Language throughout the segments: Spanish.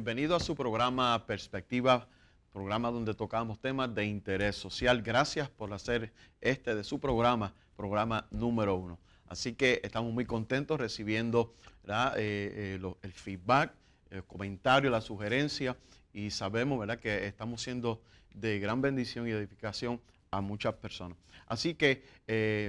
bienvenido a su programa Perspectiva, programa donde tocamos temas de interés social. Gracias por hacer de su programa número 1. Así que estamos muy contentos recibiendo el feedback, el comentario, la sugerencia, y sabemos, ¿verdad?, que estamos siendo de gran bendición y edificación a muchas personas. Así que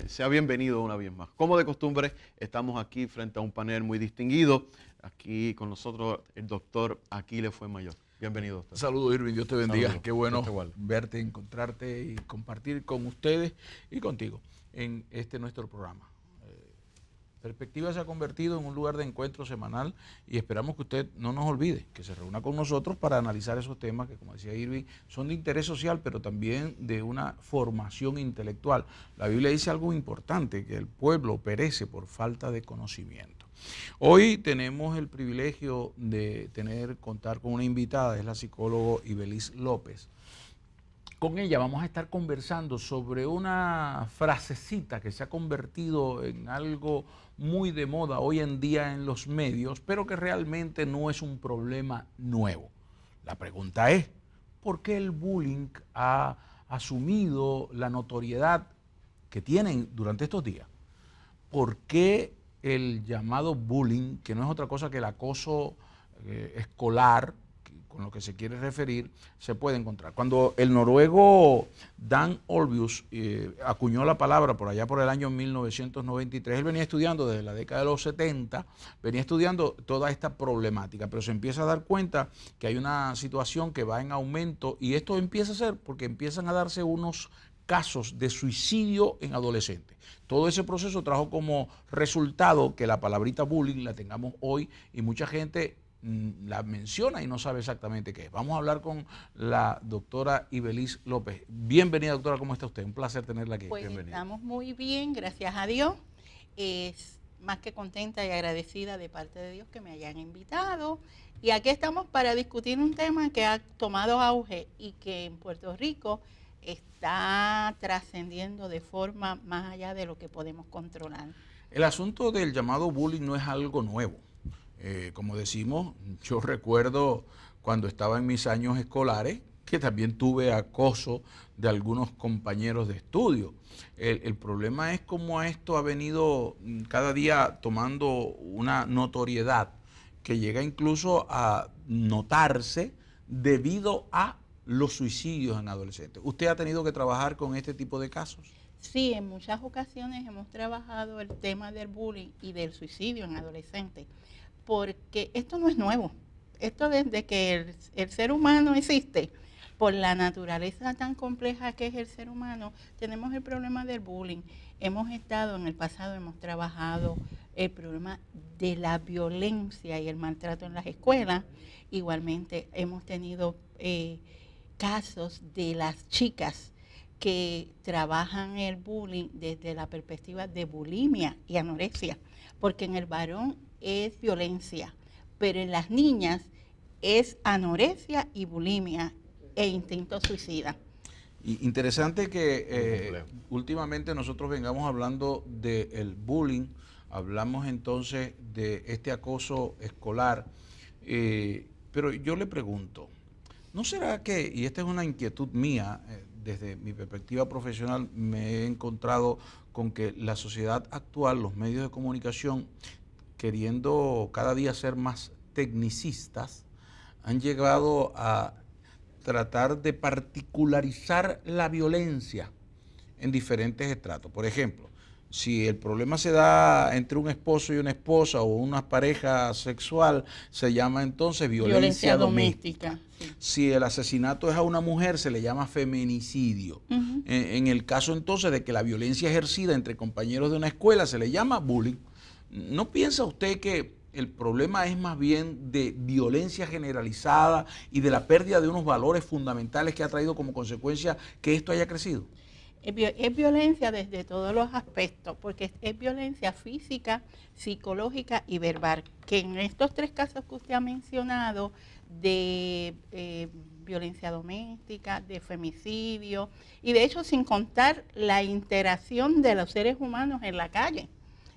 sea bienvenido una vez más. Como de costumbre, estamos aquí frente a un panel muy distinguido. Aquí con nosotros el doctor Aquiles Fuenmayor. Bienvenido, doctor. Saludos, Irving. Dios te bendiga. Saludos. Qué bueno verte, encontrarte y compartir con ustedes y contigo en nuestro programa. Perspectiva se ha convertido en un lugar de encuentro semanal y esperamos que usted no nos olvide, que se reúna con nosotros para analizar esos temas que, como decía Irving, son de interés social, pero también de una formación intelectual. La Biblia dice algo importante, que el pueblo perece por falta de conocimiento. Hoy tenemos el privilegio de contar con una invitada, es la psicóloga Ibeliz López. Con ella vamos a estar conversando sobre una frasecita que se ha convertido en algo muy de moda hoy en día en los medios, pero que realmente no es un problema nuevo. La pregunta es, ¿por qué el bullying ha asumido la notoriedad que tienen durante estos días? ¿Por qué el llamado bullying, que no es otra cosa que el acoso escolar, con lo que se quiere referir, se puede encontrar? Cuando el noruego Dan Olvius acuñó la palabra por allá por el año 1993, él venía estudiando desde la década de los 70, venía estudiando toda esta problemática, pero se empieza a dar cuenta que hay una situación que va en aumento, y esto empieza a ser porque empiezan a darse unos casos de suicidio en adolescentes. Todo ese proceso trajo como resultado que la palabrita bullying la tengamos hoy y mucha gente la menciona y no sabe exactamente qué es. Vamos a hablar con la doctora Ibeliz López. Bienvenida, doctora, ¿cómo está usted? Un placer tenerla aquí. Pues bienvenida. Estamos muy bien, gracias a Dios. Es más que contenta y agradecida de parte de Dios que me hayan invitado. Y aquí estamos para discutir un tema que ha tomado auge y que en Puerto Rico está trascendiendo de forma más allá de lo que podemos controlar. El asunto del llamado bullying no es algo nuevo. Como decimos, yo recuerdo cuando estaba en mis años escolares que también tuve acoso de algunos compañeros de estudio. El problema es cómo esto ha venido cada día tomando una notoriedad que llega incluso a notarse debido a los suicidios en adolescentes. ¿Usted ha tenido que trabajar con este tipo de casos? Sí, en muchas ocasiones hemos trabajado el tema del bullying y del suicidio en adolescentes, porque esto no es nuevo. Esto desde que el ser humano existe, por la naturaleza tan compleja que es el ser humano, tenemos el problema del bullying. Hemos estado en el pasado, hemos trabajado el problema de la violencia y el maltrato en las escuelas. Igualmente hemos tenido casos de las chicas que trabajan el bullying desde la perspectiva de bulimia y anorexia, porque en el varón es violencia, pero en las niñas es anorexia y bulimia e instinto suicida. Interesante que últimamente nosotros vengamos hablando del bullying, hablamos entonces de este acoso escolar, pero yo le pregunto, ¿no será que, y esta es una inquietud mía, desde mi perspectiva profesional me he encontrado con que la sociedad actual, los medios de comunicación, queriendo cada día ser más tecnicistas, han llegado a tratar de particularizar la violencia en diferentes estratos? Por ejemplo, si el problema se da entre un esposo y una esposa o una pareja sexual, se llama entonces violencia doméstica. Sí. Si el asesinato es a una mujer, se le llama feminicidio. En el caso entonces de que la violencia ejercida entre compañeros de una escuela, se le llama bullying. ¿No piensa usted que el problema es más bien de violencia generalizada y de la pérdida de unos valores fundamentales que ha traído como consecuencia que esto haya crecido? Es violencia desde todos los aspectos, porque es violencia física, psicológica y verbal, que en estos tres casos que usted ha mencionado, de violencia doméstica, de femicidio, y de hecho sin contar la interacción de los seres humanos en la calle,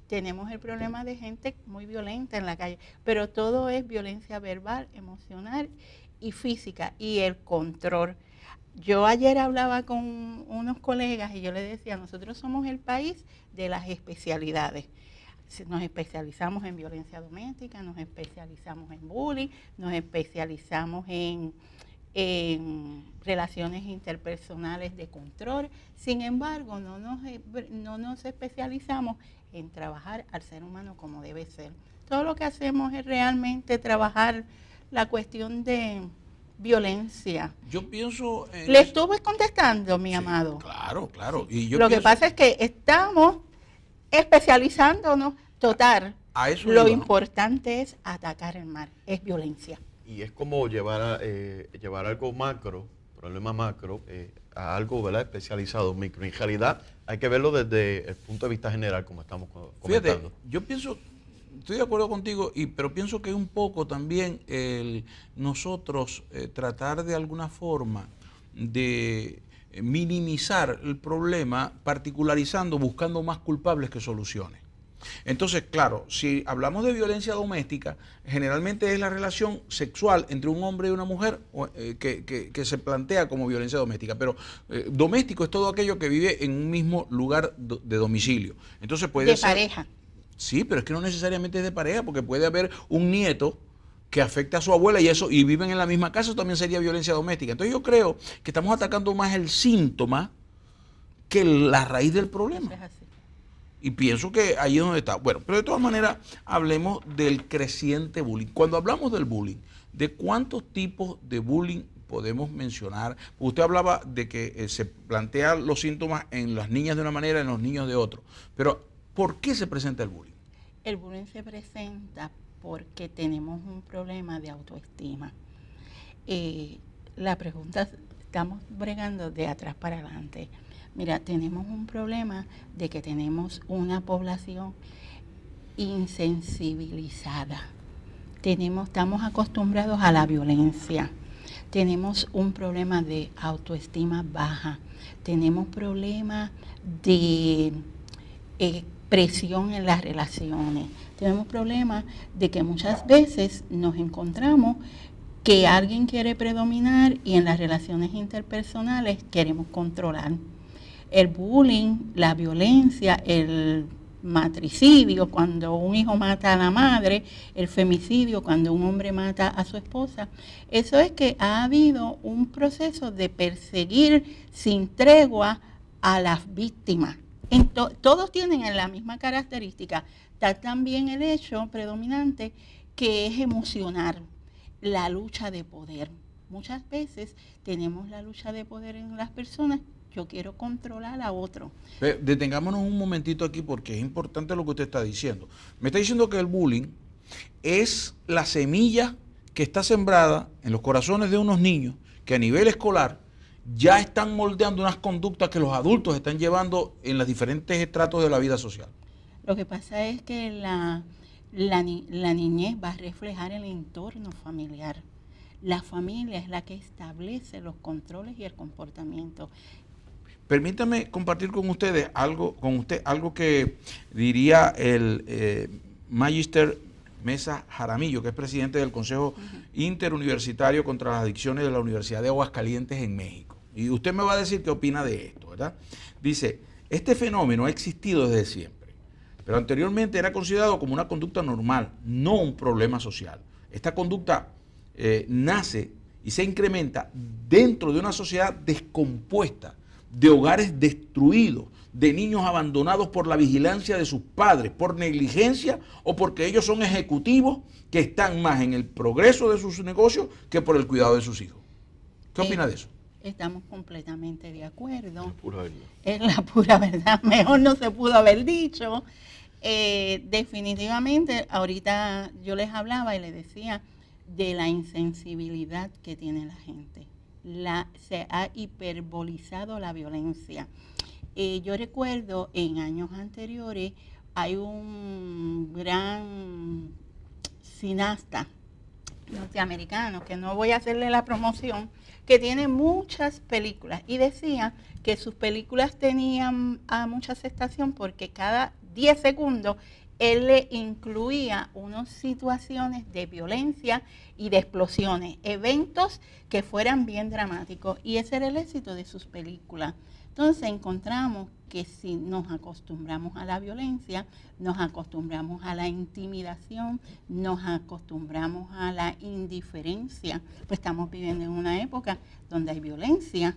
tenemos el problema de gente muy violenta en la calle, pero todo es violencia verbal, emocional y física, y el control. Yo ayer hablaba con unos colegas y yo les decía, nosotros somos el país de las especialidades. Nos especializamos en violencia doméstica, nos especializamos en bullying, nos especializamos en relaciones interpersonales de control. Sin embargo, no nos especializamos en trabajar al ser humano como debe ser. Todo lo que hacemos es realmente trabajar la cuestión de violencia. Yo pienso... Le estuve contestando, mi amado. Claro, claro. Sí. Y yo lo que pasa es que estamos especializándonos total. A eso lo iba, ¿no? importante es atacar el mal, es violencia. Y es como llevar algo macro, problema macro, a algo, ¿verdad?, especializado, micro. En realidad hay que verlo desde el punto de vista general, como estamos comentando. Fíjate, yo pienso, estoy de acuerdo contigo, pero pienso que es un poco también nosotros tratar de alguna forma de minimizar el problema, particularizando, buscando más culpables que soluciones. Entonces, claro, si hablamos de violencia doméstica, generalmente es la relación sexual entre un hombre y una mujer que se plantea como violencia doméstica, pero doméstico es todo aquello que vive en un mismo lugar de domicilio. Entonces puede ser... De pareja. Sí, pero es que no necesariamente es de pareja, porque puede haber un nieto que afecte a su abuela y viven en la misma casa, eso también sería violencia doméstica. Entonces yo creo que estamos atacando más el síntoma que la raíz del problema. Eso es así. Y pienso que ahí es donde está. Bueno, pero de todas maneras, hablemos del creciente bullying. Cuando hablamos del bullying, ¿de cuántos tipos de bullying podemos mencionar? Usted hablaba de que se plantean los síntomas en las niñas de una manera, en los niños de otra. Pero, ¿por qué se presenta el bullying? El bullying se presenta porque tenemos un problema de autoestima. La pregunta, estamos bregando de atrás para adelante. Mira, tenemos un problema de que tenemos una población insensibilizada. Estamos acostumbrados a la violencia. Tenemos un problema de autoestima baja. Tenemos problemas de presión en las relaciones. Tenemos problemas de que muchas veces nos encontramos que alguien quiere predominar y en las relaciones interpersonales queremos controlar. El bullying, la violencia, el matricidio, cuando un hijo mata a la madre, el femicidio, cuando un hombre mata a su esposa, eso es que ha habido un proceso de perseguir sin tregua a las víctimas. Todos tienen la misma característica. Está también el hecho predominante que es emocional, la lucha de poder. Muchas veces tenemos la lucha de poder en las personas. Yo quiero controlar a otro. Detengámonos un momentito aquí porque es importante lo que usted está diciendo. Me está diciendo que el bullying es la semilla que está sembrada en los corazones de unos niños que a nivel escolar ya están moldeando unas conductas que los adultos están llevando en los diferentes estratos de la vida social. Lo que pasa es que la niñez va a reflejar el entorno familiar. La familia es la que establece los controles y el comportamiento. Permítame compartir con ustedes algo que diría el Magister Mesa Jaramillo, que es presidente del Consejo Interuniversitario contra las Adicciones de la Universidad de Aguascalientes en México. Y usted me va a decir qué opina de esto, ¿verdad? Dice, este fenómeno ha existido desde siempre, pero anteriormente era considerado como una conducta normal, no un problema social. Esta conducta nace y se incrementa dentro de una sociedad descompuesta, de hogares destruidos, de niños abandonados por la vigilancia de sus padres, por negligencia o porque ellos son ejecutivos que están más en el progreso de sus negocios que por el cuidado de sus hijos. ¿Qué opina de eso? Estamos completamente de acuerdo. Es pura verdad. Es la pura verdad. Mejor no se pudo haber dicho. Definitivamente, ahorita yo les hablaba y les decía de la insensibilidad que tiene la gente. Se ha hiperbolizado la violencia. Yo recuerdo en años anteriores, hay un gran cineasta norteamericano, que no voy a hacerle la promoción, que tiene muchas películas y decía que sus películas tenían mucha aceptación porque cada 10 segundos, él le incluía unas situaciones de violencia y de explosiones, eventos que fueran bien dramáticos, y ese era el éxito de sus películas. Entonces encontramos que si nos acostumbramos a la violencia, nos acostumbramos a la intimidación, nos acostumbramos a la indiferencia, pues estamos viviendo en una época donde hay violencia.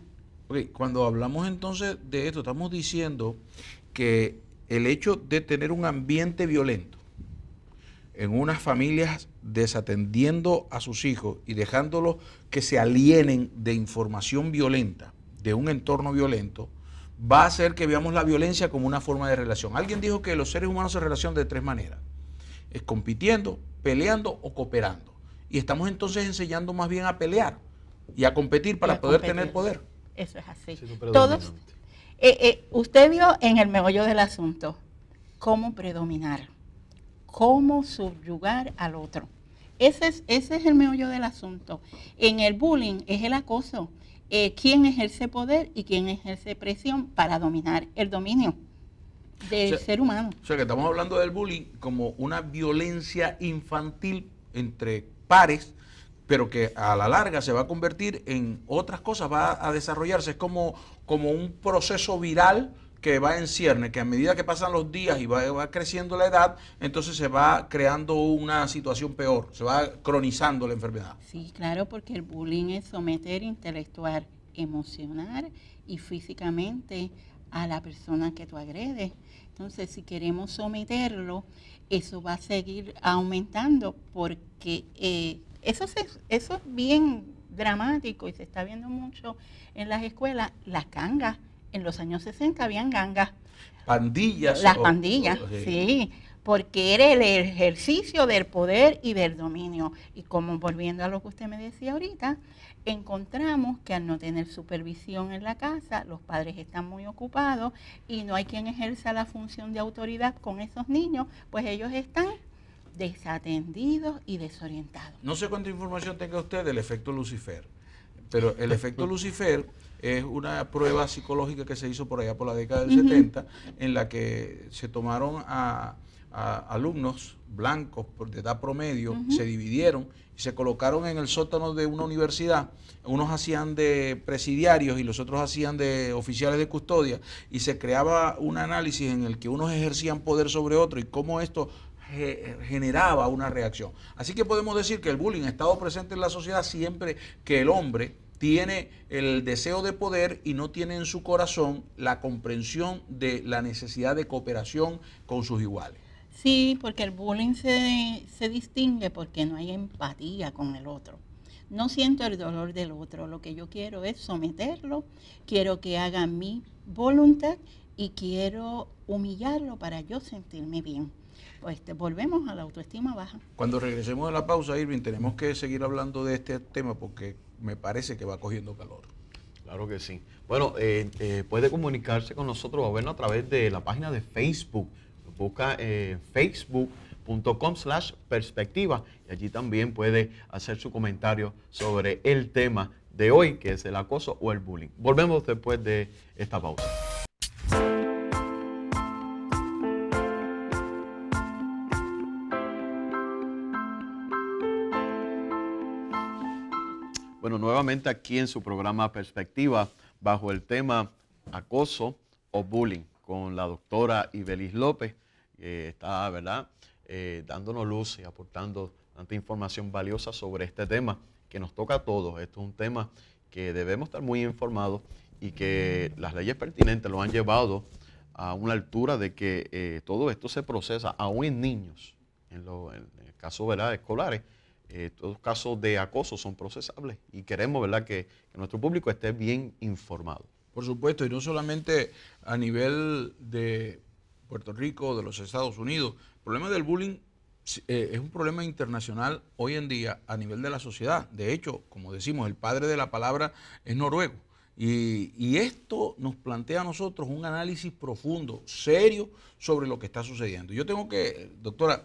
Okay, cuando hablamos entonces de esto, estamos diciendo que el hecho de tener un ambiente violento en unas familias desatendiendo a sus hijos y dejándolos que se alienen de información violenta, de un entorno violento, va a hacer que veamos la violencia como una forma de relación. Alguien dijo que los seres humanos se relacionan de 3 maneras: es compitiendo, peleando o cooperando. Y estamos entonces enseñando más bien a pelear y a competir para poder tener poder. Eso es así. Sí, Todos, usted vio en el meollo del asunto cómo predominar, cómo subyugar al otro. Ese es el meollo del asunto. En el bullying es el acoso. ¿Quién ejerce poder y quién ejerce presión para dominar? El dominio del ser humano. O sea, que estamos hablando del bullying como una violencia infantil entre pares, pero que a la larga se va a convertir en otras cosas, va a desarrollarse. Es como un proceso viral que va en cierne, que a medida que pasan los días y va creciendo la edad, entonces se va creando una situación peor, se va cronizando la enfermedad. Sí, claro, porque el bullying es someter intelectual, emocional y físicamente a la persona que tú agredes. Entonces, si queremos someterlo, eso va a seguir aumentando, porque eso es bien dramático y se está viendo mucho en las escuelas. Las gangas, en los años 60 habían gangas. Pandillas. Las pandillas, sí, porque era el ejercicio del poder y del dominio. Y como volviendo a lo que usted me decía ahorita, encontramos que al no tener supervisión en la casa, los padres están muy ocupados y no hay quien ejerza la función de autoridad con esos niños, pues ellos están desatendidos y desorientados. No sé cuánta información tenga usted del efecto Lucifer, pero el efecto Lucifer es una prueba psicológica que se hizo por allá por la década del 70, en la que se tomaron a alumnos blancos de edad promedio, se dividieron y se colocaron en el sótano de una universidad. Unos hacían de presidiarios y los otros hacían de oficiales de custodia, y se creaba un análisis en el que unos ejercían poder sobre otros y cómo esto generaba una reacción. Así que podemos decir que el bullying ha estado presente en la sociedad siempre que el hombre tiene el deseo de poder y no tiene en su corazón la comprensión de la necesidad de cooperación con sus iguales. Sí, porque el bullying se distingue porque no hay empatía con el otro. No siento el dolor del otro, lo que yo quiero es someterlo, quiero que haga mi voluntad y quiero humillarlo para yo sentirme bien. Pues volvemos a la autoestima baja. Cuando regresemos de la pausa, Irving, tenemos que seguir hablando de este tema porque me parece que va cogiendo calor. Claro que sí. Bueno, puede comunicarse con nosotros o vernos a través de la página de Facebook. Busca facebook.com/perspectiva y allí también puede hacer su comentario sobre el tema de hoy, que es el acoso o el bullying. Volvemos después de esta pausa. Bueno, nuevamente aquí en su programa Perspectiva, bajo el tema acoso o bullying, con la doctora Ibelis López, que está, ¿verdad?, dándonos luz y aportando tanta información valiosa sobre este tema que nos toca a todos. Esto es un tema que debemos estar muy informados y que las leyes pertinentes lo han llevado a una altura de que todo esto se procesa aún en niños, en el caso, ¿verdad?, escolares. Todos los casos de acoso son procesables y queremos, ¿verdad?, que nuestro público esté bien informado. Por supuesto, y no solamente a nivel de Puerto Rico, de los Estados Unidos. El problema del bullying es un problema internacional hoy en día a nivel de la sociedad. De hecho, como decimos, el padre de la palabra es noruego. Y esto nos plantea a nosotros un análisis profundo, serio, sobre lo que está sucediendo. Yo tengo que, doctora,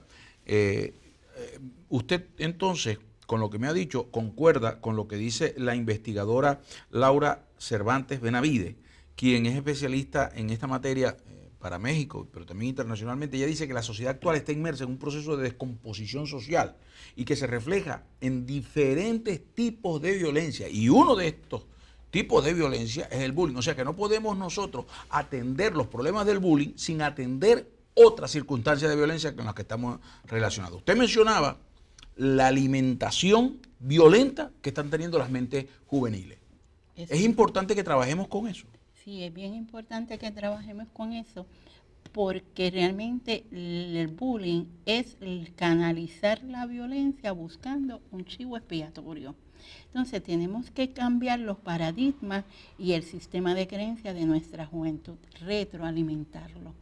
usted entonces, con lo que me ha dicho, concuerda con lo que dice la investigadora Laura Cervantes Benavides, quien es especialista en esta materia para México, pero también internacionalmente, ella dice que la sociedad actual está inmersa en un proceso de descomposición social y que se refleja en diferentes tipos de violencia. Y uno de estos tipos de violencia es el bullying. O sea que no podemos nosotros atender los problemas del bullying sin atender otras circunstancias de violencia con las que estamos relacionados. Usted mencionaba la alimentación violenta que están teniendo las mentes juveniles. Es importante que trabajemos con eso. Sí, es bien importante que trabajemos con eso, porque realmente el bullying es el canalizar la violencia buscando un chivo expiatorio. Entonces tenemos que cambiar los paradigmas y el sistema de creencia de nuestra juventud, retroalimentarlo.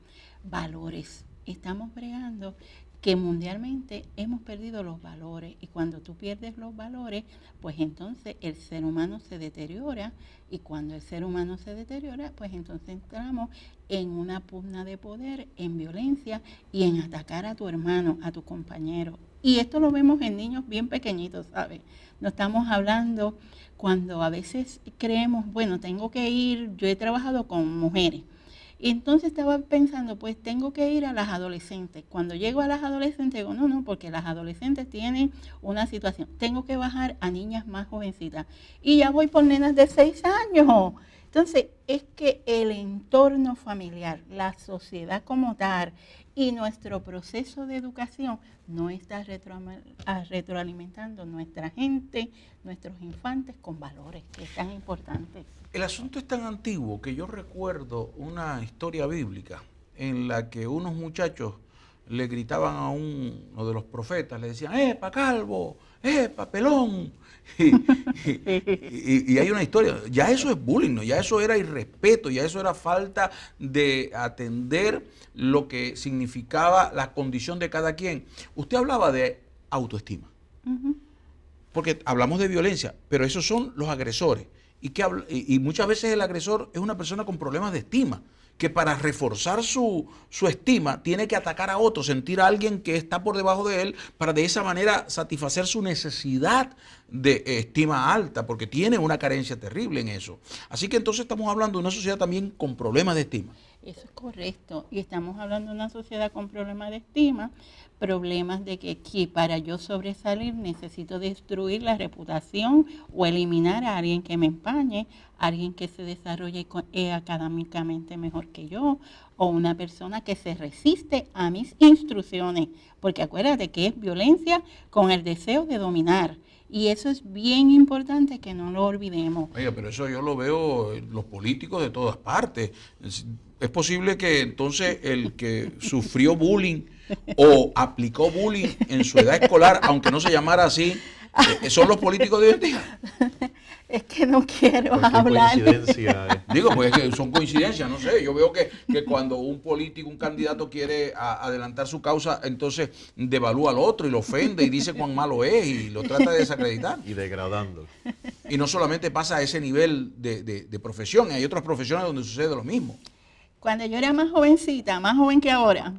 Valores. Estamos bregando que mundialmente hemos perdido los valores, y cuando tú pierdes los valores, pues entonces el ser humano se deteriora, y cuando el ser humano se deteriora, pues entonces entramos en una pugna de poder, en violencia y en atacar a tu hermano, a tu compañero. Y esto lo vemos en niños bien pequeñitos, ¿sabes? No estamos hablando cuando a veces creemos, bueno, tengo que ir, yo he trabajado con mujeres, y entonces estaba pensando, pues tengo que ir a las adolescentes. Cuando llego a las adolescentes, digo, no, porque las adolescentes tienen una situación. Tengo que bajar a niñas más jovencitas. Y ya voy por nenas de 6 años. Entonces, es que el entorno familiar, la sociedad como tal y nuestro proceso de educación no está retroalimentando nuestra gente, nuestros infantes con valores, que es tan importante. El asunto es tan antiguo que yo recuerdo una historia bíblica en la que unos muchachos le gritaban a uno de los profetas, le decían, ¡epa, calvo! ¡epa, pelón! Y hay una historia, ya eso es bullying, ¿no? Ya eso era irrespeto, ya eso era falta de atender lo que significaba la condición de cada quien. Usted hablaba de autoestima, porque hablamos de violencia, pero esos son los agresores. Y muchas veces el agresor es una persona con problemas de estima, que para reforzar su estima tiene que atacar a otro, sentir a alguien que está por debajo de él, para de esa manera satisfacer su necesidad de estima alta, porque tiene una carencia terrible en eso. Así que entonces estamos hablando de una sociedad también con problemas de estima. Eso es correcto, y estamos hablando de una sociedad con problemas de estima, problemas de que para yo sobresalir necesito destruir la reputación o eliminar a alguien que me empañe, alguien que se desarrolle académicamente mejor que yo, o una persona que se resiste a mis instrucciones, porque acuérdate que es violencia con el deseo de dominar. Y eso es bien importante que no lo olvidemos. Oiga, pero eso yo lo veo en los políticos de todas partes. Es posible que entonces el que sufrió bullying o aplicó bullying en su edad escolar, aunque no se llamara así, son los políticos de hoy en día. Es que no quiero hablar. Digo, pues es que son coincidencias, no sé. Yo veo que cuando un político, un candidato quiere adelantar su causa, entonces devalúa al otro y lo ofende y dice cuán malo es y lo trata de desacreditar. Y degradando. Y no solamente pasa a ese nivel de profesión, hay otras profesiones donde sucede lo mismo. Cuando yo era más jovencita, más joven que ahora,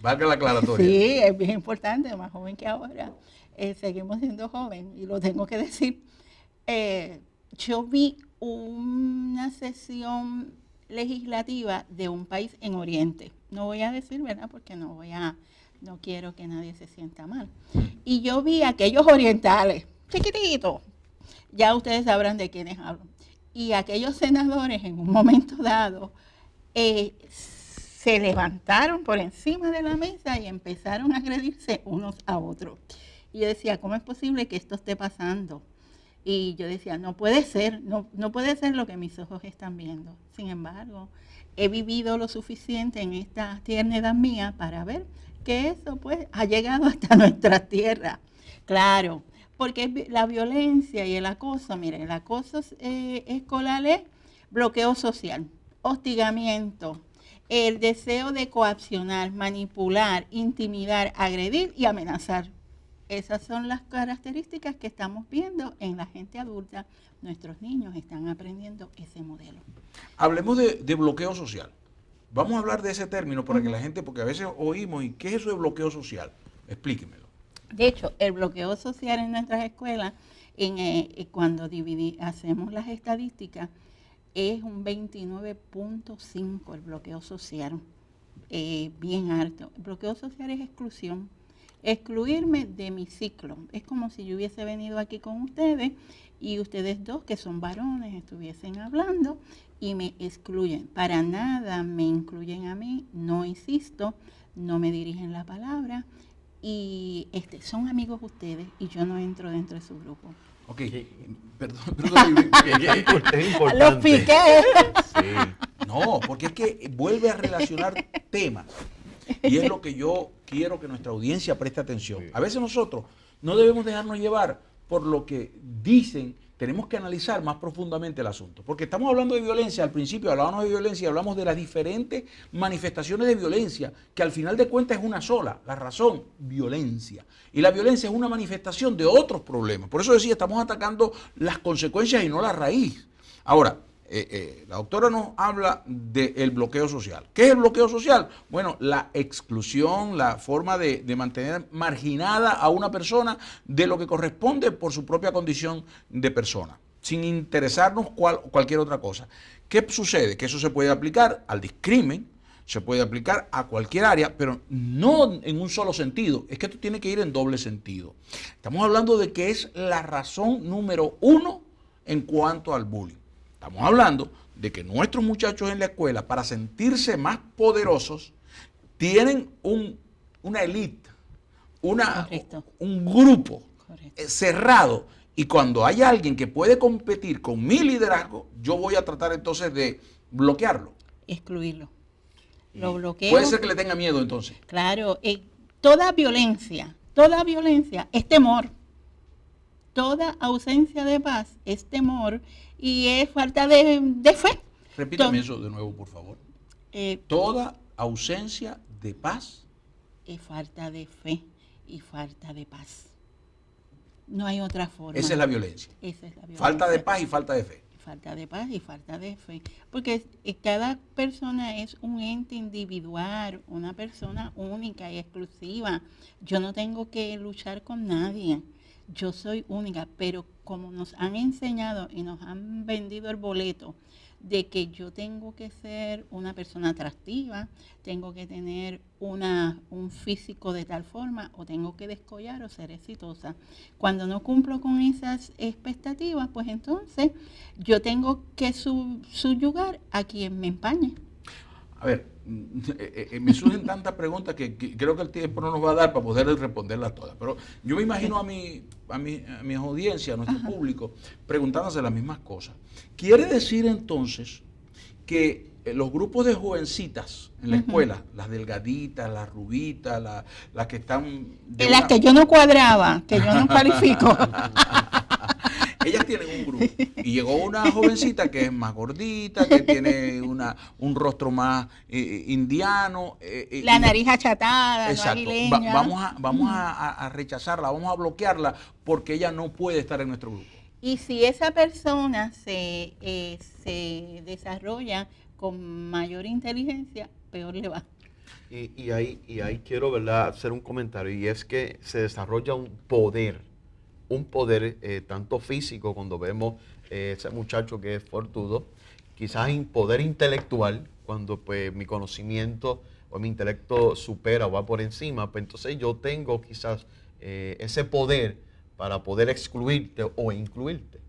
Valga la aclaratoria. Sí, es bien importante, más joven que ahora. Seguimos siendo joven y lo tengo que decir. Yo vi una sesión legislativa de un país en Oriente. No voy a decir, ¿verdad? Porque no quiero que nadie se sienta mal. Y yo vi a aquellos orientales, chiquititos. Ya ustedes sabrán de quiénes hablo. Y aquellos senadores en un momento dado se levantaron por encima de la mesa y empezaron a agredirse unos a otros. Y yo decía, ¿cómo es posible que esto esté pasando? Y yo decía, no puede ser, no puede ser lo que mis ojos están viendo. Sin embargo, he vivido lo suficiente en esta tierna edad mía para ver que eso pues ha llegado hasta nuestra tierra. Claro, porque la violencia y el acoso, mire, el acoso escolar es bloqueo social, hostigamiento, el deseo de coaccionar, manipular, intimidar, agredir y amenazar. Esas son las características que estamos viendo en la gente adulta. Nuestros niños están aprendiendo ese modelo. Hablemos de bloqueo social. Vamos a hablar de ese término para que la gente, porque a veces oímos, ¿y qué es eso de bloqueo social? Explíquemelo. De hecho, el bloqueo social en nuestras escuelas, cuando hacemos las estadísticas, es un 29.5 el bloqueo social, bien alto. El bloqueo social es exclusión. Excluirme de mi ciclo. Es como si yo hubiese venido aquí con ustedes y ustedes dos, que son varones, estuviesen hablando y me excluyen. Para nada me incluyen a mí, no insisto, no me dirigen la palabra y son amigos ustedes y yo no entro dentro de su grupo. Ok, perdón, es importante. Los piqué. Sí. No, porque es que vuelve a relacionar temas. Y es lo que yo quiero que nuestra audiencia preste atención. A veces nosotros no debemos dejarnos llevar por lo que dicen, tenemos que analizar más profundamente el asunto. Porque estamos hablando de violencia, al principio hablábamos de violencia y hablamos de las diferentes manifestaciones de violencia, que al final de cuentas es una sola, la razón, violencia. Y la violencia es una manifestación de otros problemas. Por eso decía, estamos atacando las consecuencias y no la raíz. Ahora, la doctora nos habla del bloqueo social. ¿Qué es el bloqueo social? Bueno, la exclusión, la forma de mantener marginada a una persona de lo que corresponde por su propia condición de persona, sin interesarnos cualquier otra cosa. ¿Qué sucede? Que eso se puede aplicar al discrimen, se puede aplicar a cualquier área, pero no en un solo sentido. Es que esto tiene que ir en doble sentido. Estamos hablando de que es la razón número 1 en cuanto al bullying. Estamos hablando de que nuestros muchachos en la escuela, para sentirse más poderosos, tienen una élite, un grupo cerrado. Y cuando hay alguien que puede competir con mi liderazgo, yo voy a tratar entonces de bloquearlo. Excluirlo. Lo bloqueo. Puede ser que le tenga miedo entonces. Claro, toda violencia es temor. Toda ausencia de paz es temor y es falta de fe. Repítame eso de nuevo, por favor. Toda ausencia de paz es falta de fe y falta de paz. No hay otra forma. Esa es la violencia. Esa es la violencia. Falta de paz y falta de fe. Falta de paz y falta de fe. Porque cada persona es un ente individual, una persona única y exclusiva. Yo no tengo que luchar con nadie. Yo soy única, pero como nos han enseñado y nos han vendido el boleto de que yo tengo que ser una persona atractiva, tengo que tener un físico de tal forma, o tengo que descollar o ser exitosa. Cuando no cumplo con esas expectativas, pues entonces yo tengo que subyugar a quien me empañe. A ver, me surgen tantas preguntas que creo que el tiempo no nos va a dar para poder responderlas todas. Pero yo me imagino a mi audiencia, a nuestro público, preguntándose las mismas cosas. ¿Quiere decir entonces que los grupos de jovencitas en la escuela, las delgaditas, las rubitas, las que están... que yo no cuadraba, que yo no califico... Ellas tienen un grupo y llegó una jovencita que es más gordita, que tiene un rostro más indiano. La nariz achatada, exacto. No aguileña. Vamos a rechazarla, vamos a bloquearla porque ella no puede estar en nuestro grupo. Y si esa persona se desarrolla con mayor inteligencia, peor le va. Y ahí quiero, ¿verdad?, hacer un comentario, y es que se desarrolla un poder tanto físico, cuando vemos ese muchacho que es fortudo, quizás un poder intelectual, cuando pues mi conocimiento o mi intelecto supera o va por encima, pues entonces yo tengo quizás ese poder para poder excluirte o incluirte.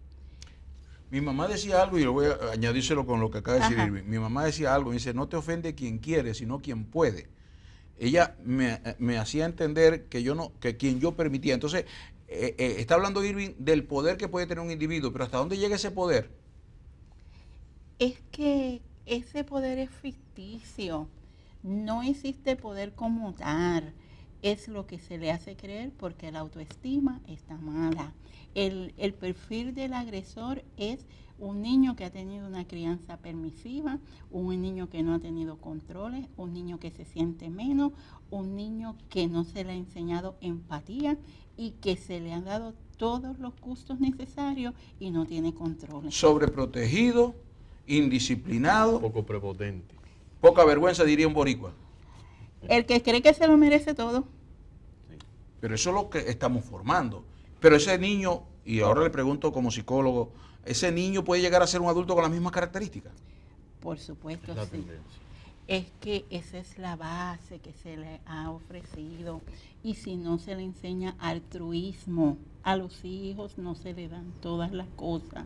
Mi mamá decía algo, y yo voy a añadírselo con lo que acaba de decir Irving. Mi mamá decía algo, me dice, no te ofende quien quiere, sino quien puede. Ella me hacía entender que quien yo permitía. Entonces, está hablando Irving del poder que puede tener un individuo, pero ¿hasta dónde llega ese poder? Es que ese poder es ficticio. No existe poder como tal. Es lo que se le hace creer porque la autoestima está mala. El perfil del agresor es un niño que ha tenido una crianza permisiva, un niño que no ha tenido controles, un niño que se siente menos, un niño que no se le ha enseñado empatía y que se le han dado todos los gustos necesarios y no tiene controles. Sobreprotegido, indisciplinado. Poco prepotente. Poca vergüenza, diría un boricua. El que cree que se lo merece todo. Pero eso es lo que estamos formando. Pero ese niño, y ahora le pregunto como psicólogo, ese niño puede llegar a ser un adulto con las mismas características. Por supuesto, La sí. tendencia. Es que esa es la base que se le ha ofrecido. Y si no se le enseña altruismo, a los hijos no se le dan todas las cosas.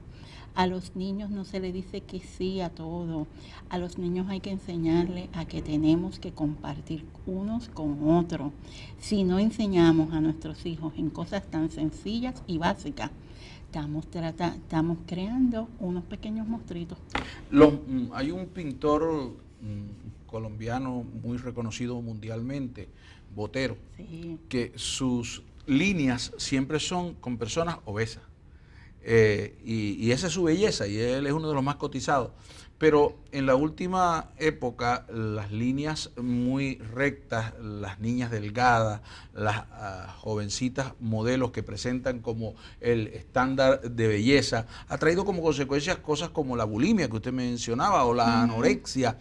A los niños no se le dice que sí a todo. A los niños hay que enseñarles a que tenemos que compartir unos con otros. Si no enseñamos a nuestros hijos en cosas tan sencillas y básicas, estamos creando unos pequeños monstruitos. Hay un pintor colombiano muy reconocido mundialmente, Botero, Sí. que sus líneas siempre son con personas obesas. Y esa es su belleza, y él es uno de los más cotizados. Pero en la última época, las líneas muy rectas, las niñas delgadas, las jovencitas modelos que presentan como el estándar de belleza, ha traído como consecuencias cosas como la bulimia que usted mencionaba, o la anorexia.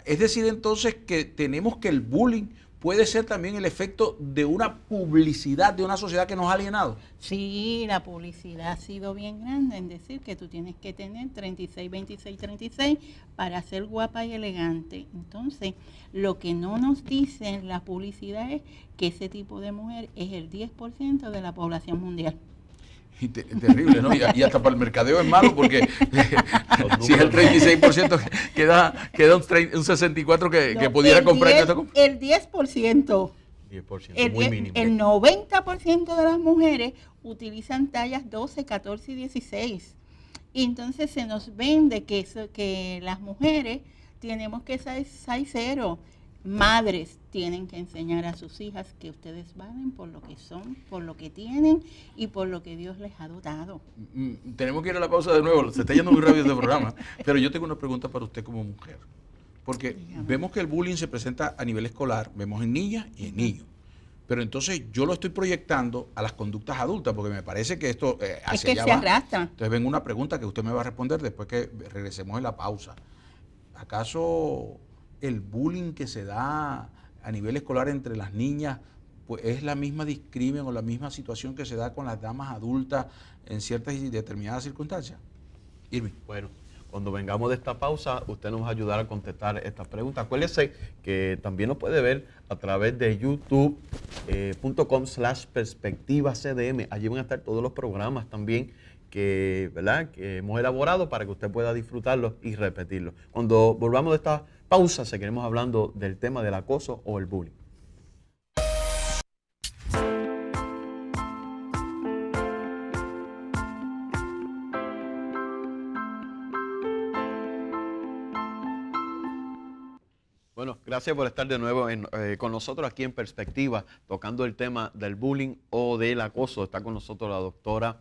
Es decir, entonces, que tenemos que el bullying puede ser también el efecto de una publicidad de una sociedad que nos ha alienado. Sí, la publicidad ha sido bien grande en decir que tú tienes que tener 36, 26, 36 para ser guapa y elegante. Entonces, lo que no nos dice la publicidad es que ese tipo de mujer es el 10% de la población mundial. Y terrible, ¿no? Y hasta para el mercadeo es malo, porque si es el 36%, queda un 64% que pudiera comprar. El 10%. 10%, muy mínimo. El 90% de las mujeres utilizan tallas 12, 14 y 16. Y entonces se nos vende que las mujeres tenemos que ser 6'0". Madres tienen que enseñar a sus hijas que ustedes valen por lo que son, por lo que tienen y por lo que Dios les ha dotado. Tenemos que ir a la pausa de nuevo, se está yendo muy rápido este programa, pero yo tengo una pregunta para usted como mujer, porque vemos que el bullying se presenta a nivel escolar, vemos en niñas y en niños, pero entonces yo lo estoy proyectando a las conductas adultas, porque me parece que esto hacia allá se va. arrastra. Entonces vengo una pregunta que usted me va a responder después que regresemos en la pausa. ¿Acaso el bullying que se da a nivel escolar entre las niñas pues es la misma discrimen o la misma situación que se da con las damas adultas en ciertas y determinadas circunstancias? Irving. Bueno, cuando vengamos de esta pausa, usted nos va a ayudar a contestar estas preguntas. Acuérdese que también nos puede ver a través de youtube.com/perspectivacdm. Allí van a estar todos los programas también que hemos elaborado para que usted pueda disfrutarlos y repetirlos. Cuando volvamos de esta pausa, seguiremos hablando del tema del acoso o el bullying. Bueno, gracias por estar de nuevo con nosotros aquí en Perspectiva, tocando el tema del bullying o del acoso. Está con nosotros la doctora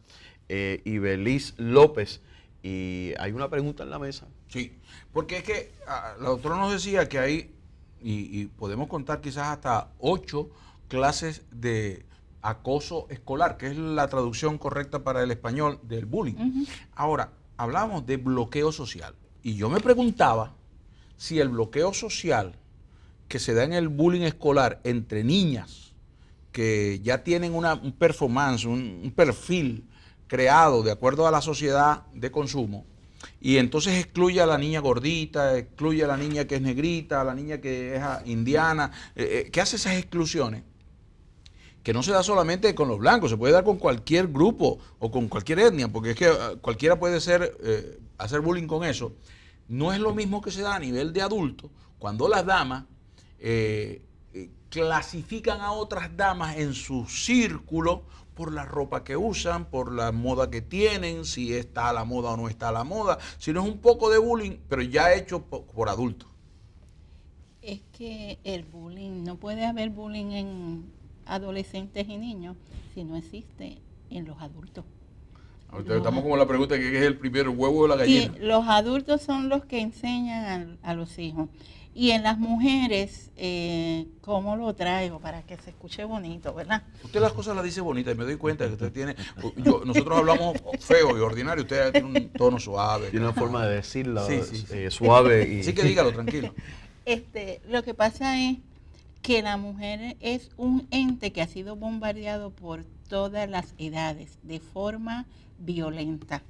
Ibeliz López. Y hay una pregunta en la mesa. Sí, porque es que la doctora nos decía que hay, y podemos contar quizás hasta 8 clases de acoso escolar, que es la traducción correcta para el español del bullying. Ahora, hablamos de bloqueo social, y yo me preguntaba si el bloqueo social que se da en el bullying escolar entre niñas que ya tienen un performance, un perfil creado de acuerdo a la sociedad de consumo, y entonces excluye a la niña gordita, excluye a la niña que es negrita, a la niña que es indiana, ¿qué hace esas exclusiones? Que no se da solamente con los blancos, se puede dar con cualquier grupo o con cualquier etnia, porque es que cualquiera puede hacer bullying con eso. No es lo mismo que se da a nivel de adulto, cuando las damas clasifican a otras damas en su círculo por la ropa que usan, por la moda que tienen, si está a la moda o no está a la moda, sino es un poco de bullying, pero ya hecho por adultos. Es que el bullying, no puede haber bullying en adolescentes y niños si no existe en los adultos. Estamos como la pregunta que es el primer huevo de la gallina. Sí, los adultos son los que enseñan a los hijos. Y en las mujeres, ¿cómo lo traigo? Para que se escuche bonito, ¿verdad? Usted las cosas las dice bonitas y me doy cuenta que usted tiene... nosotros hablamos feo y ordinario, usted tiene un tono suave. Tiene una forma de decirlo sí. suave. Así que dígalo, tranquilo. Lo que pasa es que la mujer es un ente que ha sido bombardeado por todas las edades de forma violenta.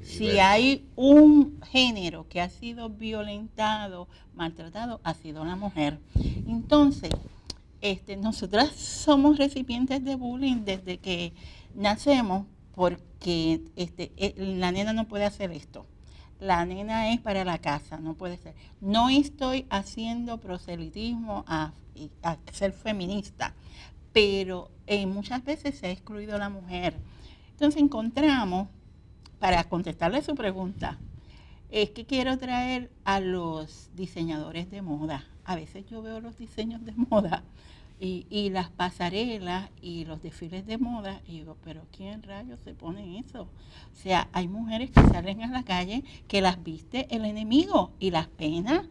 Si hay un género que ha sido violentado, maltratado, ha sido la mujer. Entonces, nosotras somos recipientes de bullying desde que nacemos porque la nena no puede hacer esto. La nena es para la casa, no puede ser. No estoy haciendo proselitismo a ser feminista, pero muchas veces se ha excluido a la mujer. Entonces encontramos, para contestarle su pregunta, es que quiero traer a los diseñadores de moda. A veces yo veo los diseños de moda y las pasarelas y los desfiles de moda y digo, pero ¿quién rayos se pone eso? O sea, hay mujeres que salen a la calle que las viste el enemigo y las penas.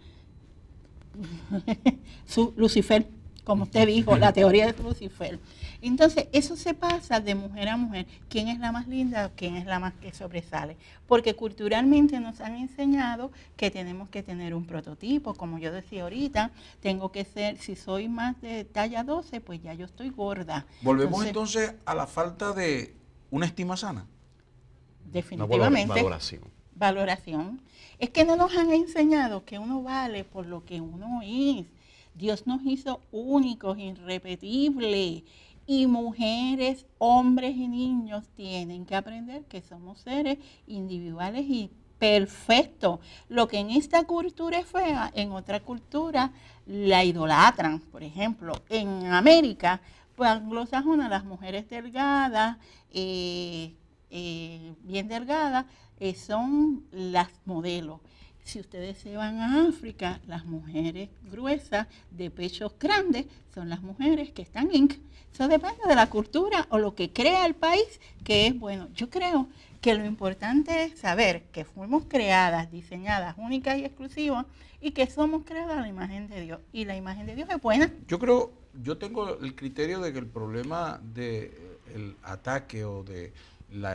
Lucifer, como usted dijo, la teoría de Lucifer. Entonces, eso se pasa de mujer a mujer. ¿Quién es la más linda? ¿Quién es la más que sobresale? Porque culturalmente nos han enseñado que tenemos que tener un prototipo. Como yo decía ahorita, tengo que ser, si soy más de talla 12, pues ya yo estoy gorda. Volvemos entonces a la falta de una estima sana. Definitivamente. Una valoración. Valoración. Es que no nos han enseñado que uno vale por lo que uno es. Dios nos hizo únicos, irrepetibles. Y mujeres, hombres y niños tienen que aprender que somos seres individuales y perfectos. Lo que en esta cultura es fea, en otra cultura la idolatran. Por ejemplo, en América, pues anglosajona, las mujeres delgadas, bien delgadas, son las modelos. Si ustedes se van a África, las mujeres gruesas, de pechos grandes, son las mujeres que están Inc. Eso depende de la cultura o lo que crea el país, que es bueno. Yo creo que lo importante es saber que fuimos creadas, diseñadas, únicas y exclusivas, y que somos creadas a la imagen de Dios. Y la imagen de Dios es buena. Yo tengo el criterio de que el problema del ataque o de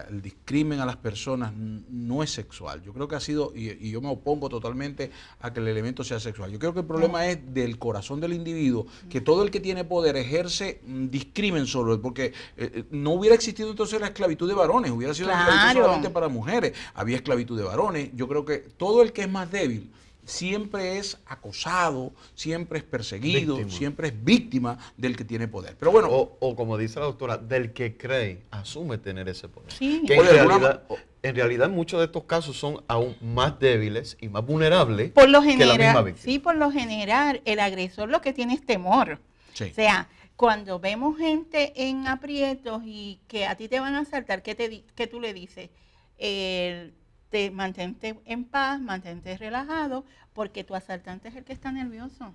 el discrimen a las personas no es sexual. Yo creo que ha sido, y yo me opongo totalmente a que el elemento sea sexual. Yo creo que el problema es del corazón del individuo, que todo el que tiene poder ejerce discrimen sobre él, porque no hubiera existido entonces la esclavitud de varones, hubiera sido la esclavitud solamente para mujeres, había esclavitud de varones. Yo creo que todo el que es más débil siempre es acosado, siempre es perseguido, siempre es víctima del que tiene poder. Pero bueno, o como dice la doctora, del que cree, asume tener ese poder. Sí. Que en realidad muchos de estos casos son aún más débiles y más vulnerables por lo que la misma víctima. Sí, por lo general, el agresor lo que tiene es temor. Sí. O sea, cuando vemos gente en aprietos y que a ti te van a asaltar, ¿qué tú le dices? Mantente en paz, mantente relajado, porque tu asaltante es el que está nervioso.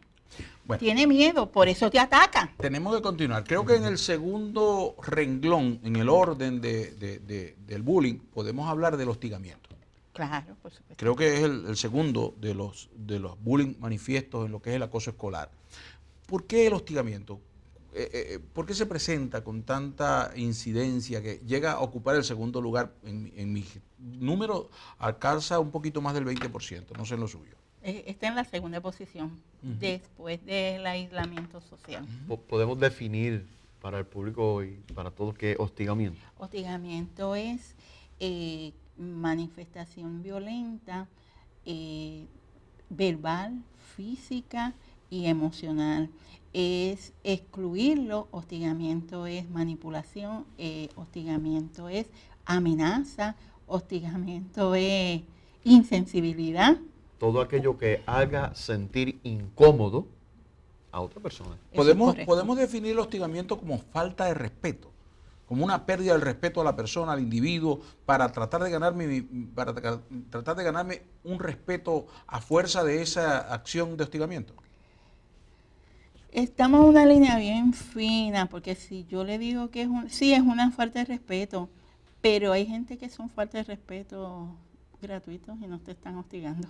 Bueno, tiene miedo, por eso te ataca. Tenemos que continuar. Creo que en el segundo renglón, en el orden del bullying, podemos hablar del hostigamiento. Claro, por supuesto. Creo que es el segundo de los bullying manifiestos en lo que es el acoso escolar. ¿Por qué el hostigamiento? ¿Por qué se presenta con tanta incidencia que llega a ocupar el segundo lugar? En mi número alcanza un poquito más del 20%, no sé en lo suyo. Está en la segunda posición, después del aislamiento social. ¿Podemos definir para el público y para todos qué es hostigamiento? Hostigamiento es manifestación violenta, verbal, física y emocional. Es excluirlo, hostigamiento es manipulación, hostigamiento es amenaza, hostigamiento es insensibilidad. Todo aquello que haga sentir incómodo a otra persona. Podemos definir el hostigamiento como falta de respeto, como una pérdida del respeto a la persona, al individuo, para tratar de ganarme un respeto a fuerza de esa acción de hostigamiento. Estamos en una línea bien fina, porque si yo le digo que es una falta de respeto, pero hay gente que son faltas de respeto gratuitos y no te están hostigando.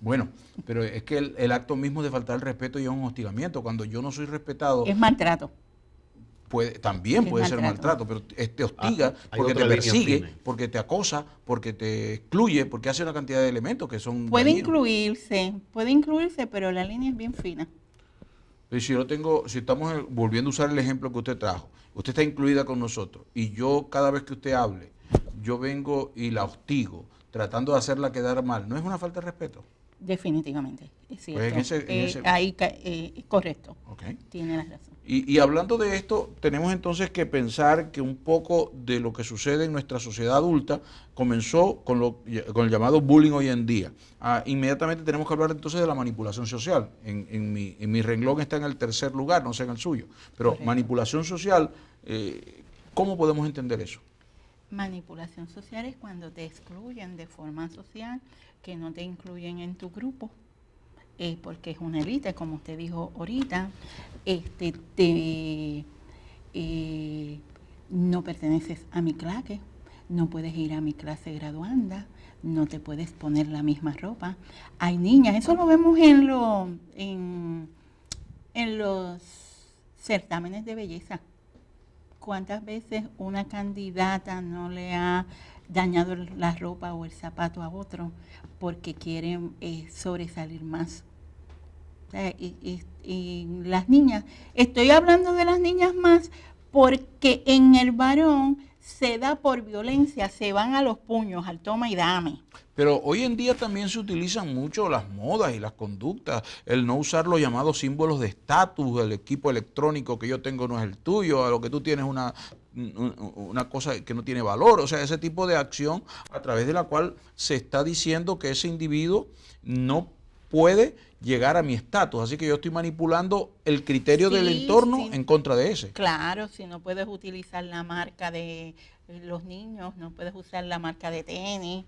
Bueno, pero es que el acto mismo de faltar el respeto ya es un hostigamiento. Cuando yo no soy respetado... Es maltrato. También puede ser maltrato, pero te hostiga porque te persigue, porque te acosa, porque te excluye, porque hace una cantidad de elementos que son puede incluirse, pero la línea es bien fina. Y si estamos volviendo a usar el ejemplo que usted trajo, usted está incluida con nosotros y yo cada vez que usted hable yo vengo y la hostigo, tratando de hacerla quedar mal, ¿no es una falta de respeto? Definitivamente, es cierto. Pues correcto, okay. Tiene la razón. Y hablando de esto, tenemos entonces que pensar que un poco de lo que sucede en nuestra sociedad adulta comenzó con el llamado bullying hoy en día. Inmediatamente tenemos que hablar entonces de la manipulación social. En mi renglón está en el tercer lugar, no sé en el suyo. Pero correcto. Manipulación social, ¿cómo podemos entender eso? Manipulación social es cuando te excluyen de forma social, que no te incluyen en tu grupo, porque es una élite, como usted dijo ahorita, no perteneces a mi clase, no puedes ir a mi clase graduanda, no te puedes poner la misma ropa. Hay niñas, eso lo vemos en los certámenes de belleza. ¿Cuántas veces una candidata no le ha dañado la ropa o el zapato a otro porque quieren sobresalir más? O sea, y las niñas, estoy hablando de las niñas más porque en el varón se da por violencia, se van a los puños, al toma y dame. Pero hoy en día también se utilizan mucho las modas y las conductas, el no usar los llamados símbolos de estatus, el equipo electrónico que yo tengo no es el tuyo, a lo que tú tienes una cosa que no tiene valor, o sea, ese tipo de acción a través de la cual se está diciendo que ese individuo no puede llegar a mi estatus, así que yo estoy manipulando el criterio del entorno en contra de ese. Claro, si no puedes utilizar la marca de los niños, no puedes usar la marca de tenis,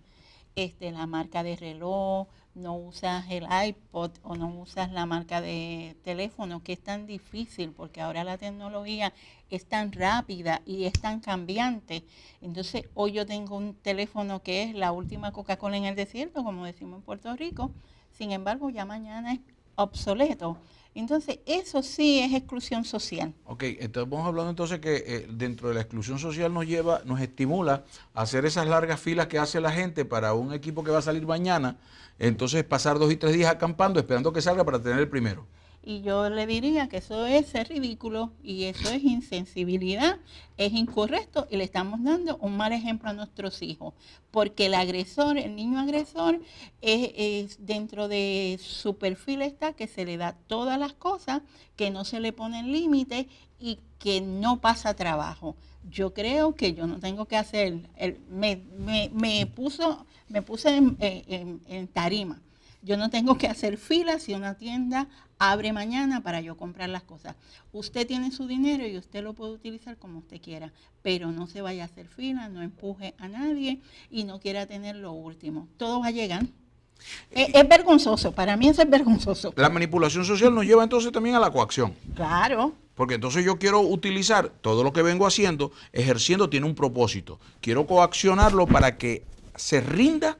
la marca de reloj, no usas el iPod o no usas la marca de teléfono, que es tan difícil porque ahora la tecnología es tan rápida y es tan cambiante. Entonces hoy yo tengo un teléfono que es la última Coca-Cola en el desierto, como decimos en Puerto Rico, sin embargo ya mañana es obsoleto. Entonces, eso sí es exclusión social. Ok, estamos hablando entonces que dentro de la exclusión social nos estimula a hacer esas largas filas que hace la gente para un equipo que va a salir mañana, entonces pasar 2 y 3 días acampando esperando que salga para tener el primero. Y yo le diría que eso es ser ridículo y eso es insensibilidad, es incorrecto y le estamos dando un mal ejemplo a nuestros hijos. Porque el agresor, el niño agresor, es dentro de su perfil está que se le da todas las cosas, que no se le ponen límites y que no pasa trabajo. Yo creo que yo no tengo que hacer, me puse en tarima. Yo no tengo que hacer filas si una tienda abre mañana para yo comprar las cosas. Usted tiene su dinero y usted lo puede utilizar como usted quiera, pero no se vaya a hacer fila, no empuje a nadie y no quiera tener lo último. Todo va a llegar. Es vergonzoso, para mí eso es vergonzoso. La manipulación social nos lleva entonces también a la coacción. Claro. Porque entonces yo quiero utilizar todo lo que vengo haciendo, ejerciendo, tiene un propósito. Quiero coaccionarlo para que se rinda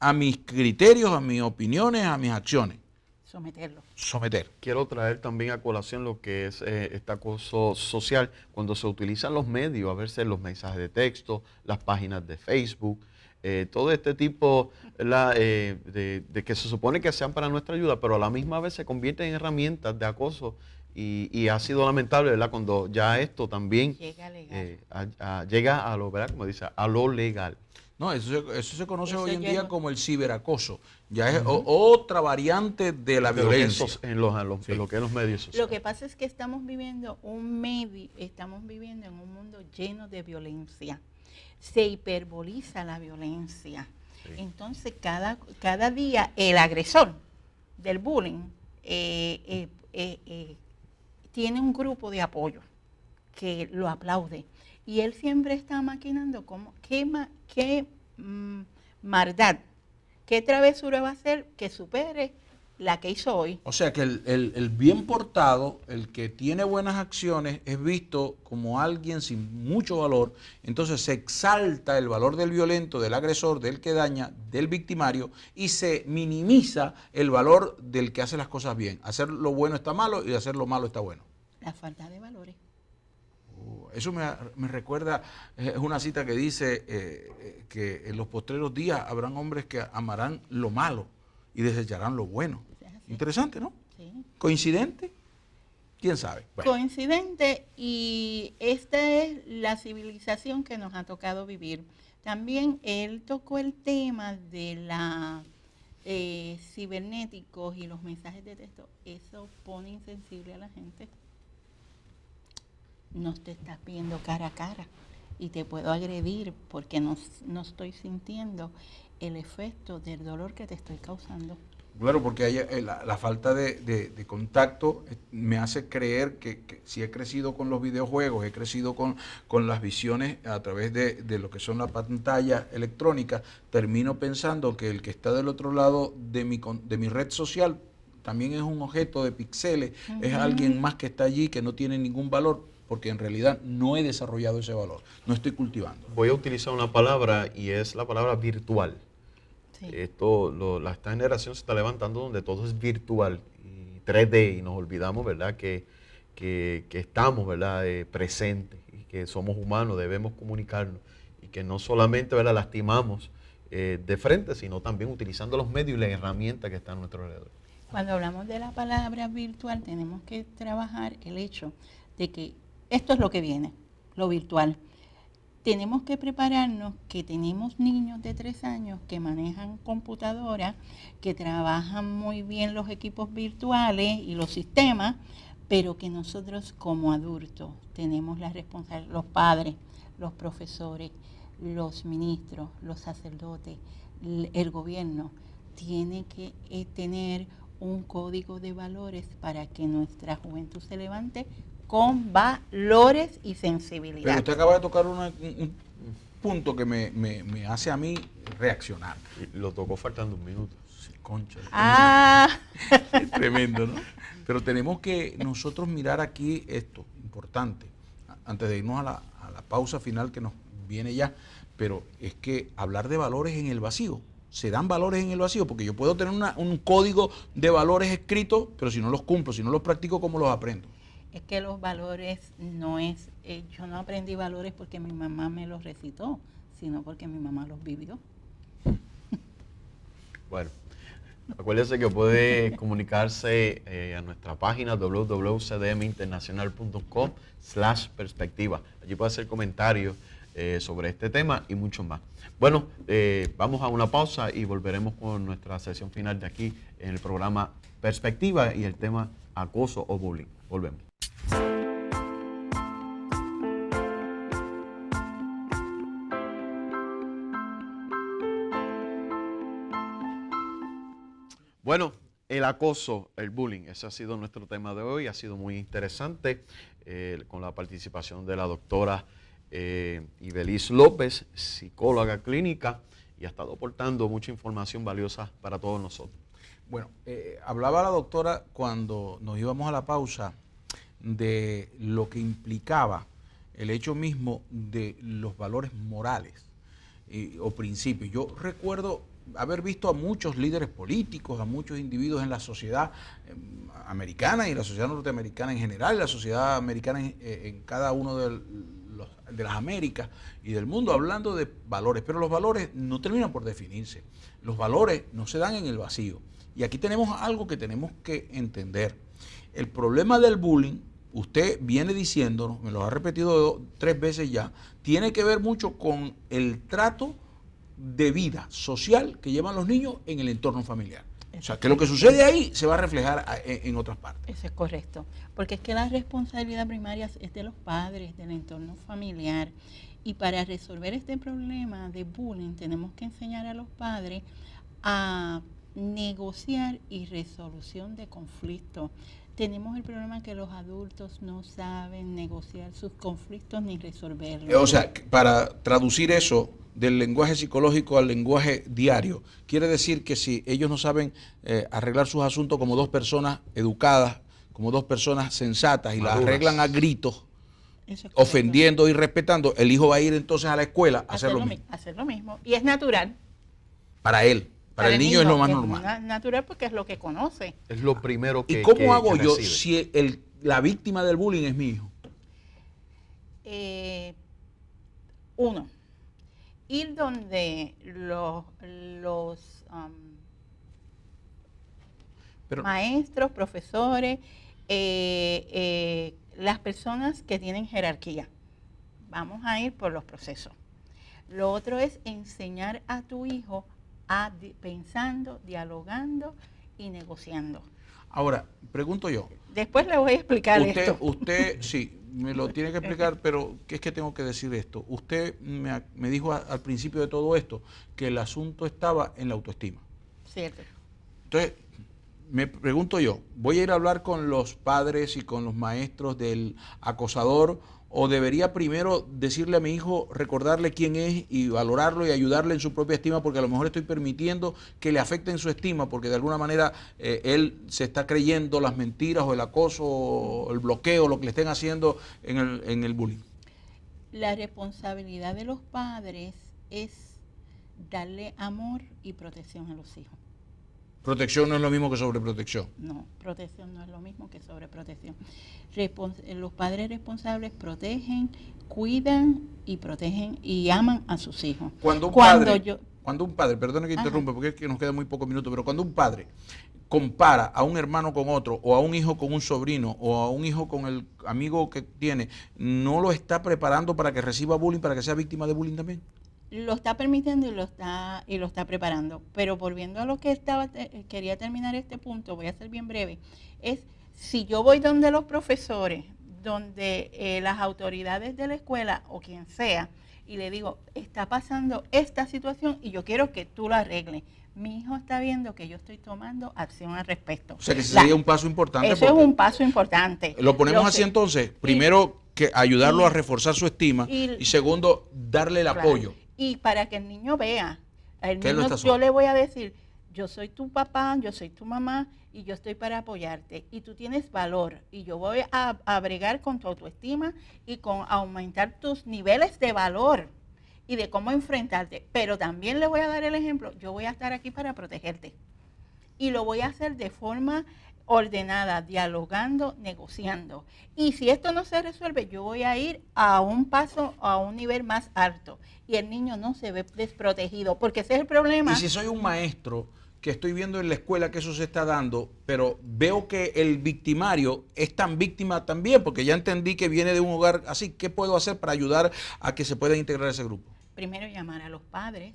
a mis criterios, a mis opiniones, a mis acciones. Someter. Quiero traer también a colación lo que es este acoso social, cuando se utilizan los medios, a veces los mensajes de texto, las páginas de Facebook, todo este tipo de que se supone que sean para nuestra ayuda, pero a la misma vez se convierten en herramientas de acoso y ha sido lamentable, ¿verdad? Cuando ya esto también llega a lo, ¿verdad? Como dice, a lo legal. No, eso se conoce hoy en día como el ciberacoso. Ya es otra variante de la violencia. En lo que es los medios sociales. Lo que pasa es que estamos viviendo en un mundo lleno de violencia. Se hiperboliza la violencia. Sí. Entonces, cada día el agresor del bullying tiene un grupo de apoyo que lo aplaude. Y él siempre está maquinando qué maldad, qué travesura va a hacer que supere la que hizo hoy. O sea que el bien portado, el que tiene buenas acciones, es visto como alguien sin mucho valor. Entonces se exalta el valor del violento, del agresor, del que daña, del victimario, y se minimiza el valor del que hace las cosas bien. Hacer lo bueno está malo y hacer lo malo está bueno. La falta de valores. Eso me recuerda, es una cita que dice que en los postreros días habrán hombres que amarán lo malo y desecharán lo bueno. Interesante, ¿no? Sí. ¿Coincidente? ¿Quién sabe? Bueno. Coincidente, y esta es la civilización que nos ha tocado vivir. También él tocó el tema de la cibernéticos y los mensajes de texto. Eso pone insensible a la gente. No te estás viendo cara a cara y te puedo agredir porque no estoy sintiendo el efecto del dolor que te estoy causando. Claro, porque hay, la falta de contacto me hace creer que si he crecido con los videojuegos, he crecido con las visiones a través de lo que son las pantallas electrónicas, termino pensando que el que está del otro lado de mi red social también es un objeto de píxeles, es alguien más que está allí que no tiene ningún valor, porque en realidad no he desarrollado ese valor, no estoy cultivando. Voy a utilizar una palabra y es la palabra virtual. Sí. Esta generación se está levantando donde todo es virtual y 3D y nos olvidamos, ¿verdad?, que estamos, ¿verdad?, presentes y que somos humanos, debemos comunicarnos y que no solamente, ¿verdad?, lastimamos de frente, sino también utilizando los medios y las herramientas que están a nuestro alrededor. Cuando hablamos de la palabra virtual, tenemos que trabajar el hecho de que esto es lo que viene, lo virtual. Tenemos que prepararnos que tenemos niños de 3 años que manejan computadoras, que trabajan muy bien los equipos virtuales y los sistemas, pero que nosotros como adultos tenemos la responsabilidad, los padres, los profesores, los ministros, los sacerdotes, el gobierno, tiene que tener un código de valores para que nuestra juventud se levante con valores y sensibilidad. Pero usted acaba de tocar un punto que me hace a mí reaccionar. Y lo tocó faltando 1 minuto. Sí, concha. Ah. Es tremendo, ¿no? Pero tenemos que nosotros mirar aquí esto, importante, antes de irnos a la pausa final que nos viene ya, pero es que hablar de valores en el vacío. ¿Se dan valores en el vacío? Porque yo puedo tener un código de valores escritos, pero si no los cumplo, si no los practico, ¿cómo los aprendo? Es que los valores no es, yo no aprendí valores porque mi mamá me los recitó, sino porque mi mamá los vivió. Bueno, acuérdese que puede comunicarse a nuestra página www.cdminternacional.com/perspectiva. Allí puede hacer comentarios sobre este tema y mucho más. Bueno, vamos a una pausa y volveremos con nuestra sesión final de aquí en el programa Perspectiva y el tema acoso o bullying. Volvemos. Bueno, el acoso, el bullying, ese ha sido nuestro tema de hoy, ha sido muy interesante con la participación de la doctora Ibeliz López, psicóloga clínica, y ha estado aportando mucha información valiosa para todos nosotros. Bueno, hablaba la doctora cuando nos íbamos a la pausa de lo que implicaba el hecho mismo de los valores morales o principios. Yo recuerdo haber visto a muchos líderes políticos, a muchos individuos en la sociedad americana y en la sociedad norteamericana en general, y la sociedad americana en cada uno de las Américas y del mundo, hablando de valores, pero los valores no terminan por definirse, los valores no se dan en el vacío, y aquí tenemos algo que tenemos que entender. El problema del bullying, usted viene diciéndonos, me lo ha repetido 3 veces ya, tiene que ver mucho con el trato de vida social que llevan los niños en el entorno familiar. O sea, que lo que sucede ahí se va a reflejar en otras partes. Eso es correcto, porque es que la responsabilidad primaria es de los padres, del entorno familiar, y para resolver este problema de bullying tenemos que enseñar a los padres a negociar y resolución de conflictos. Tenemos el problema que los adultos no saben negociar sus conflictos ni resolverlos. O sea, para traducir eso del lenguaje psicológico al lenguaje diario, quiere decir que si ellos no saben arreglar sus asuntos como 2 personas educadas, como 2 personas sensatas y las arreglan a gritos, ofendiendo y respetando, el hijo va a ir entonces a la escuela a hacer lo mismo. Hacer lo mismo. Y es natural. Para él. Para el niño es lo más normal. Es natural porque es lo que conoce. Es lo primero que ¿Y cómo hago yo recibe? Si la víctima del bullying es mi hijo? Uno, ir donde los maestros, profesores, las personas que tienen jerarquía. Vamos a ir por los procesos. Lo otro es enseñar a tu hijo pensando, dialogando y negociando. Ahora, pregunto yo. Después le voy a explicar esto. Usted, sí, me lo tiene que explicar, pero ¿qué es que tengo que decir esto? Usted me dijo al principio de todo esto que el asunto estaba en la autoestima. Cierto. Entonces, me pregunto yo, ¿voy a ir a hablar con los padres y con los maestros del acosador o debería primero decirle a mi hijo, recordarle quién es y valorarlo y ayudarle en su propia estima, porque a lo mejor estoy permitiendo que le afecten su estima, porque de alguna manera él se está creyendo las mentiras o el acoso o el bloqueo, lo que le estén haciendo en el bullying? La responsabilidad de los padres es darle amor y protección a los hijos. Protección no es lo mismo que sobreprotección. No, protección no es lo mismo que sobreprotección. Los padres responsables protegen, cuidan y protegen y aman a sus hijos. Cuando un padre, perdone que interrumpa porque es que nos queda muy poco minuto, pero cuando un padre compara a un hermano con otro, o a un hijo con un sobrino, o a un hijo con el amigo que tiene, ¿no lo está preparando para que reciba bullying, para que sea víctima de bullying también? Lo está permitiendo y lo está preparando. Pero volviendo a lo que quería terminar este punto, voy a ser bien breve, es si yo voy donde los profesores, donde las autoridades de la escuela o quien sea, y le digo, está pasando esta situación y yo quiero que tú la arregles. Mi hijo está viendo que yo estoy tomando acción al respecto. O sea que ese sería un paso importante. Eso es un paso importante. Lo ponemos así entonces, primero que ayudarlo a reforzar su estima y segundo, darle el apoyo. Y para que el niño vea, yo le voy a decir, yo soy tu papá, yo soy tu mamá y yo estoy para apoyarte y tú tienes valor y yo voy a bregar con tu autoestima y con aumentar tus niveles de valor y de cómo enfrentarte, pero también le voy a dar el ejemplo, yo voy a estar aquí para protegerte y lo voy a hacer de forma ordenada, dialogando, negociando. Y si esto no se resuelve, yo voy a ir a un paso, a un nivel más alto. Y el niño no se ve desprotegido, porque ese es el problema. Y si soy un maestro que estoy viendo en la escuela que eso se está dando, pero veo que el victimario es tan víctima también, porque ya entendí que viene de un hogar así, ¿qué puedo hacer para ayudar a que se pueda integrar ese grupo? Primero llamar a los padres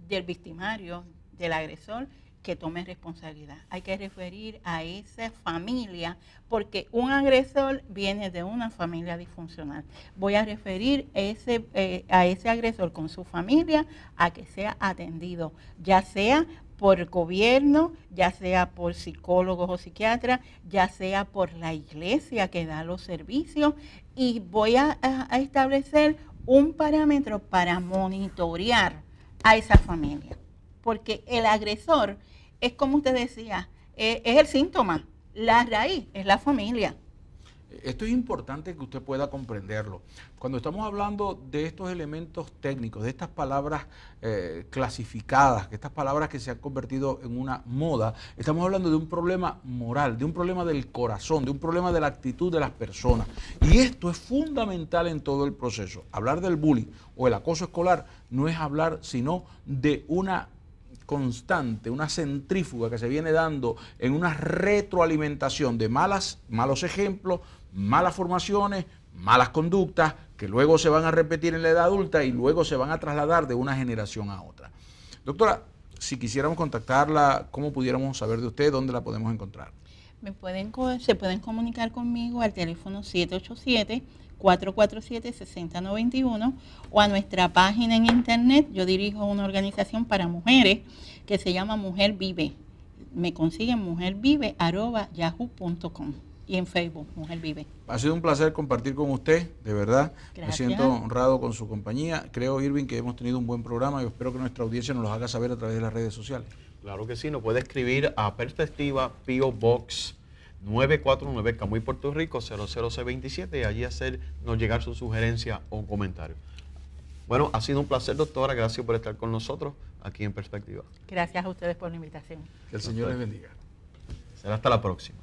del victimario, del agresor, que tome responsabilidad. Hay que referir a esa familia, porque un agresor viene de una familia disfuncional. Voy a referir a ese agresor con su familia a que sea atendido, ya sea por gobierno, ya sea por psicólogos o psiquiatras, ya sea por la iglesia que da los servicios, y voy a establecer un parámetro para monitorear a esa familia, porque el agresor es como usted decía, es el síntoma, la raíz es la familia. Esto es importante que usted pueda comprenderlo. Cuando estamos hablando de estos elementos técnicos, de estas palabras clasificadas, estas palabras que se han convertido en una moda, estamos hablando de un problema moral, de un problema del corazón, de un problema de la actitud de las personas. Y esto es fundamental en todo el proceso. Hablar del bullying o el acoso escolar no es hablar sino de una constante, una centrífuga que se viene dando en una retroalimentación de malos ejemplos, malas formaciones, malas conductas, que luego se van a repetir en la edad adulta y luego se van a trasladar de una generación a otra. Doctora, si quisiéramos contactarla, ¿cómo pudiéramos saber de usted? ¿Dónde la podemos encontrar? Se pueden comunicar conmigo al teléfono 787-447-6091 o a nuestra página en internet. Yo dirijo una organización para mujeres que se llama Mujer Vive. Me consiguen mujervive@yahoo.com y en Facebook, Mujer Vive. Ha sido un placer compartir con usted, de verdad. Gracias. Me siento honrado con su compañía. Creo, Irving, que hemos tenido un buen programa y espero que nuestra audiencia nos lo haga saber a través de las redes sociales. Claro que sí, nos puede escribir a Perspectiva P.O. Box 949, Camuy, Puerto Rico, 00627, y allí hacernos llegar su sugerencia o un comentario. Bueno, ha sido un placer, doctora. Gracias por estar con nosotros aquí en Perspectiva. Gracias a ustedes por la invitación. Que el Señor les bendiga. Será hasta la próxima.